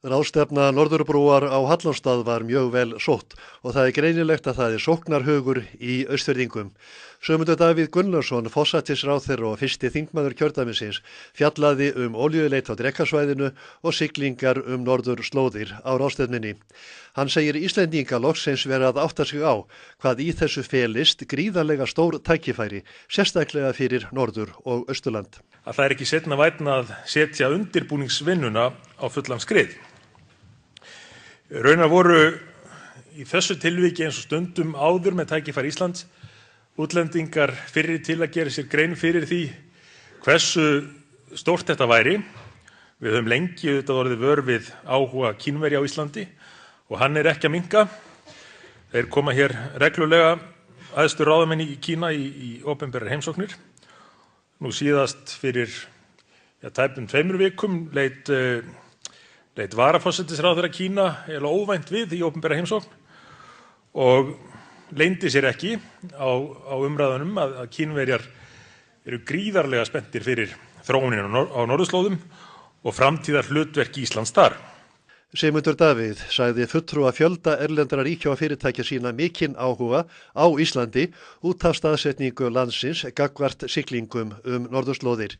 Ráðstefna Norðurbrúar á Hallormsstað var mjög vel sótt og það greinilegt að það sóknarhugur í Austfirðingum. Sigmundur Davíð Gunnlaugsson, forsætisráðherra og fyrsti þingmaður kjördæmisins, fjallaði olíuleit á Drekasvæðinu og siglingar norðurslóðir á ráðstefnunni. Hann segir Íslendinga loksins vera að átta sig á hvað í þessu felist gríðarlega stór tækifæri, sérstaklega fyrir Norður- og Austurland. Að það ekki seinna vænna að setja undirbúningsvinnuna á fullan skrið. Raunar voru í þessu tilviki eins og stundum áður með tækifæri Íslands útlendingar fyrri til að gera sér grein fyrir því hversu stórt þetta væri. Við höfum lengi auðvitað orðið vör við áhuga Kínverja á Íslandi og hann ekki að minnka. Þeir koma hér reglulega æðstu ráðamenn í Kína í opinberar heimsóknir. Nú síðast fyrir tæpum 2 vikum leit varaforsætisráðherra Kína eiginlega óvænt við í opinbera heimsókn og leyndi sér ekki á umræðunum að Kínverjar eru gríðarlega spenntir fyrir þróunina á norðurslóðum og framtíðar hlutverk Íslands þar. Sigmundur Davíð sagði fulltrúa fjölda erlendra ríkja og fyrirtækja sína mikinn áhuga á Íslandi út af staðsetningu landsins gagnvart siglingum norðurslóðir.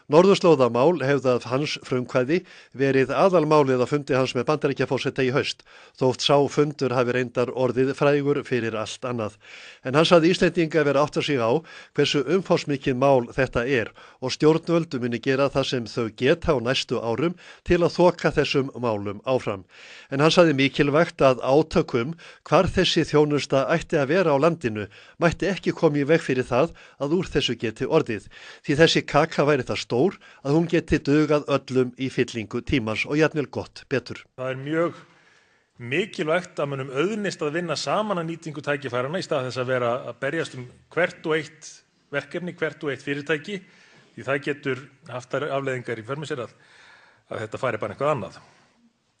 Norðurslóðamál hefðu að hans frumkvæði verið aðalmálið á fundi hans með Bandaríkjaforseta í haust, þótt sá fundur hafi reyndar orðið frægur fyrir allt annað. En hann sagði Íslendinga vera átta sig á hversu umfangsmikið mál þetta og stjórnvöld muni gera það sem þau geta á næstu árum til að þoka þessum málum áfram. En hann sagði mikilvægt að átökum hvar þessi þjónusta ætti að vera á landinu mætti ekki koma í veg fyrir það að úr þessu geti orðið, því þessi kaka væri það stór að hún geti dugað öllum í fyllingu tímans og jafnvel gott betur. Það mjög mikilvægt að munum auðnist að vinna saman að nýtingu tækifæranna í stað þess að vera að berjast hvert og eitt verkefni, hvert og eitt fyrirtæki, því það getur haft afleiðingar í för með sér að þetta fari bara eitthvað annað.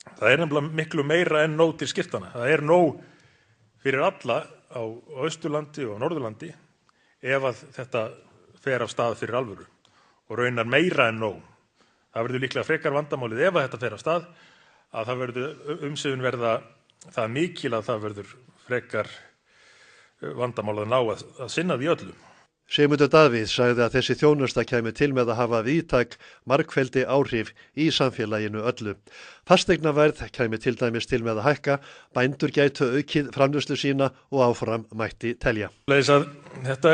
Það nefnilega miklu meira en nóg til skiptana. Það nóg fyrir alla á Austurlandi og Norðurlandi ef að þetta fer af stað fyrir alvöru og raunar meira en nóg. Það verður líklega frekar vandamálið ef að þetta fer af stað að það verður umsvifin verða það mikil að það verður frekar vandamál að ná að sinna því öllu. Sigmundur Davíð sagði að þessi þjónusta kæmi til með að hafa víðtæk margfeldi áhrif í samfélaginu öllu. Fasteignaverð kæmi til dæmis til með að hækka, bændur gætu aukið framleiðslu sína og áfram mætti telja. Þetta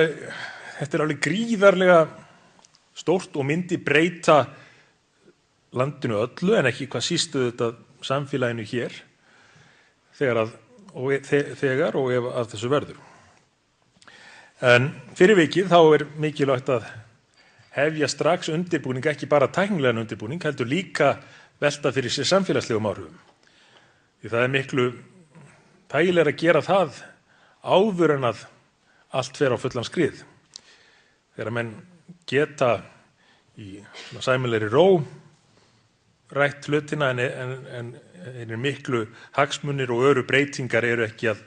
alveg gríðarlega stórt og myndi breyta landinu öllu en ekki hvað sístu þetta samfélaginu hér þegar og ef að þessu verður. En fyrir vikið þá mikilvægt að hefja strax undirbúning, ekki bara tæknilegan undirbúning, heldur líka velta fyrir sér samfélagslegum áhrifum. Því það miklu þægilegra að gera það áður en að allt fer á fullan skrið. Þegar menn geta í sæmilegri ró rætt hlutina en miklu hagsmunir og öru breytingar ekki að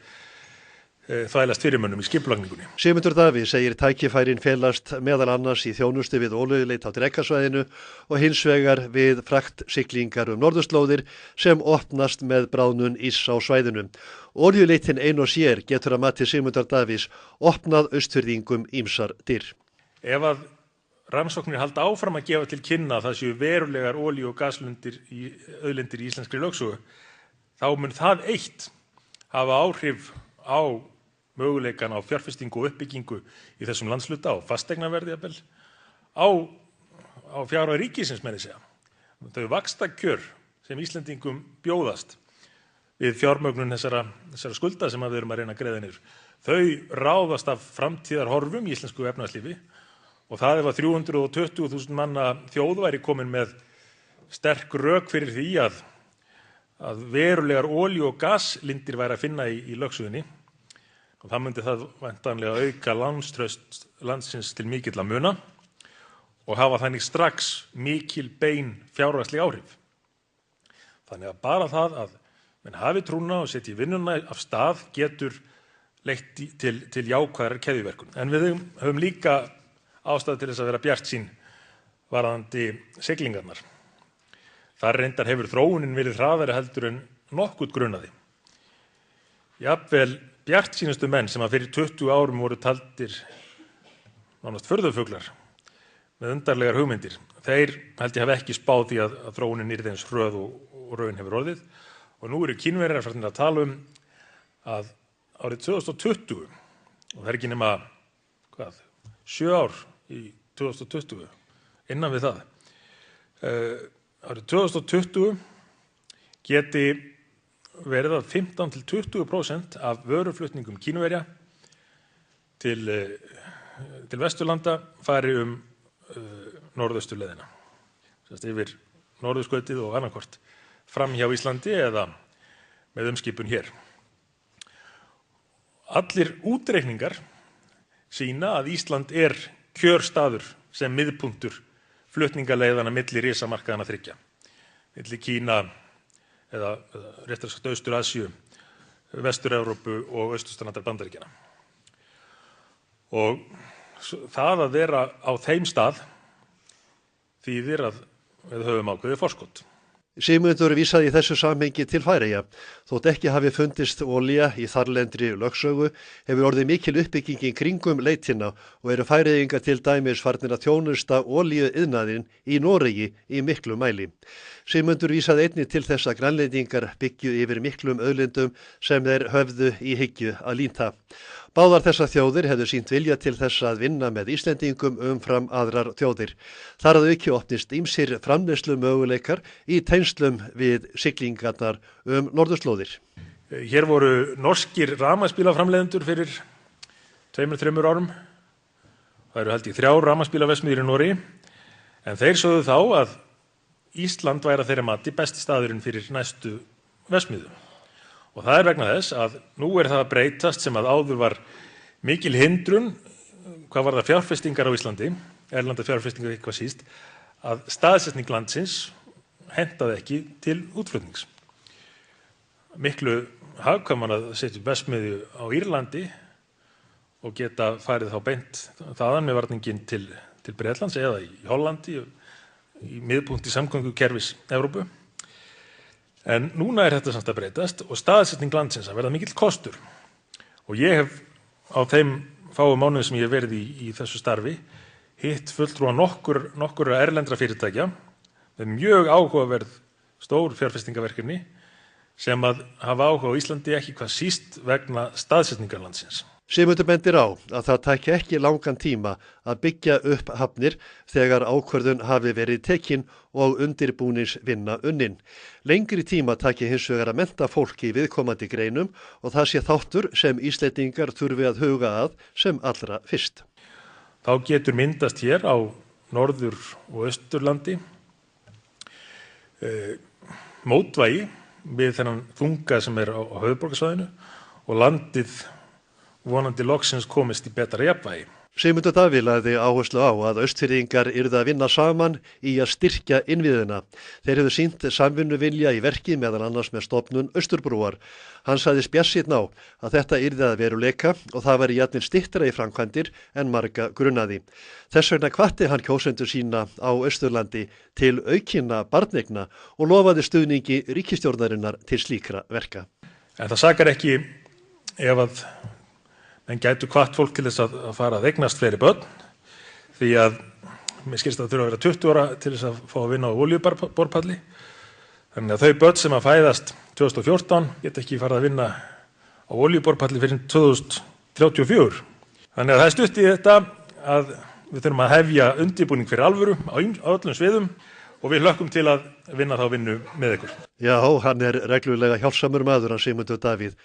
þvælast fyrir mönnum í skipulagningunni. Sigmundur Davíð segir tækifærin felast meðal annars í þjónustu við olíuleit á Drekasvæðinu og hins vegar við fraktsiglingar norðurslóðir sem opnast með bráðnun íss á svæðinu. Olíuleitin ein og sér getur að mati Sigmundar Davíðs opnað Austfirðingum ýmsar dyr. Ef að rannsóknir halda áfram að gefa til kynna það séu verulegar olíu- og gasauðlindir í íslenskri lögsögu, þá mun það eitt hafa áhrif á möguleikan á fjárfestingu og uppbyggingu í þessum landshluta, á fasteignaverði jafnvel, á fjárhag ríkisins meira að segja. Þau vaxtakjör sem Íslendingum bjóðast við fjármögnun þessara skulda sem við erum að reyna að greiða niður, þau ráðast af framtíðarhorfum í íslensku efnahagslífi og það ef að 320.000 manna þjóð væri komin með sterk rök fyrir því að verulegar olíu- og gaslindir væri að finna í lögsögunni og það myndi það væntanlega auka lánstraust landsins til mikilla muna og hafa þannig strax mikil bein fjárhagsleg áhrif. Þannig að bara það að menn hafi trúna og setji vinnuna af stað getur leitt til jákvæðrar keðjuverkun. En við höfum líka ástæðu til þess að vera bjartsýn varðandi siglingarnar. Þar reyndar hefur þróunin verið hraðari heldur en nokkuð grunaði. Jafnvel bjartsýnustu menn sem að fyrir 20 árum voru taldir nánast furðufuglar með undarlegar hugmyndir, þeir held ég hafi ekki spáð því að þróunin yrði eins hröð og raun hefur orðið. Og nú eru Kínverjar farnir að tala að árið 2020, og það ekki nema 7 ár í 2020, innan við það, árið 2020 geti verið að 15–20% af vöruflutningum Kínverja til Vesturlanda fari norðausturleiðina, yfir norðurskautið og annaðhvort fram hjá Íslandi eða með umskipun hér. Allir útreikningar sýna að Ísland kjörstaður sem miðpunktur flutningaleiðana milli risamarkaðanna 3, milli Kína eða réttar sagt Austur-Asíu, Vestur-Evrópu og austurstrandar Bandaríkjanna. Og það að vera á þeim stað þýðir að við höfum ákveðið forskot. Sigmundur vísaði í þessu samhengi til Færeyja. Þótt ekki hafi fundist olía í þarlendri lögsögu hefur orðið mikil uppbygging í kringum leitina og eru Færeyingar til dæmis farnir að þjónusta olíuiðnaðinn í Noregi í miklu mæli. Sigmundur vísaði einnig til þess að Grænlendingar byggju yfir miklum auðlindum sem þeir höfðu í hyggju að línta. Báðar þessar þjóðir hefðu sýnt vilja til þess að vinna með Íslendingum umfram aðrar þjóðir. Þar að auki opnist ýmsir framleiðslu möguleikar í tengslum við siglingarnar norðurslóðir. Hér voru norskir rafmagnsbílaframleiðendur fyrir 2–3 árum. Það eru held ég 3 rafmagnsbílaverksmiðjur í Noregi, en þeir sögðu þá að Ísland væri að þeirra mati besti staðurinn fyrir næstu verksmiðju. Og það vegna þess að nú það að breytast sem að áður var mikil hindrun, hvað var það fjárfestingar á Íslandi, erlenda fjárfestingar eitthvað síst, að staðsetning landsins hentaði ekki til útflutnings. Miklu hagkvæmara að setja upp verksmiðju á Írlandi og geta farið þá beint þaðan með varningin til Bretlands eða í Hollandi, í miðpunkti samgöngukerfis Evrópu. En núna þetta samt að breytast og staðsetning landsins að verða mikill kostur. Og ég hef á þeim fáu mánuðum sem ég hef verið í þessu starfi hitt fulltrúa nokkurra erlendra fyrirtækja með mjög áhugaverð stór fjárfestingaverkefni sem að hafa áhuga á Íslandi ekki hvað síst vegna staðsetningar landsins. Sigmundur bendir á að það taki ekki langan tíma að byggja upp hafnir þegar ákvörðun hafi verið tekin og undirbúningsvinna unnin. Lengri tíma taki hins vegar að mennta fólk í viðkomandi greinum og það sé þáttur sem Íslendingar þurfi að huga að sem allra fyrst. Þá getur myndast hér á Norður- og Austurlandi mótvægi við þennan þunga sem á höfuðborgarsvæðinu og landið vonandi loksins komist í betra jafnvægi. Sigmundur Davíð lagði áherslu á að Austfirðingar yrðu að vinna saman í að styrkja innviðina. Þeir hefðu sýnt samvinnuvilja í verki meðal annars með stofnun Austurbrúar. Hann sagðist bjartsýnn á að þetta yrði að veruleika og það væri jafnvel styttra í framkvæmdir en marga grunnaði. Þess vegna hvatti hann kjósendur sína á Austurlandi til aukinna barneigna og lofaði stuðningi ríkisstjórnarinnar til slíkra verka. En það sakar ekki ef að menn gætu hvatt fólk til þess að fara að eignast fleiri börn, því að mér skilst að það þurfa að vera 20 ára til þess að fá að vinna á olíuborpalli. Þannig að þau börn sem að fæðast 2014 geta ekki farið að vinna á olíuborpalli fyrir 2034. Þannig að það stutt í þetta að við þurfum að hefja undirbúning fyrir alvöru á öllum sviðum og við hlökkum til að vinna þá vinnu með ykkur. Já, hann reglulega hjálpsamur maður, hann Sigmundur Davíð.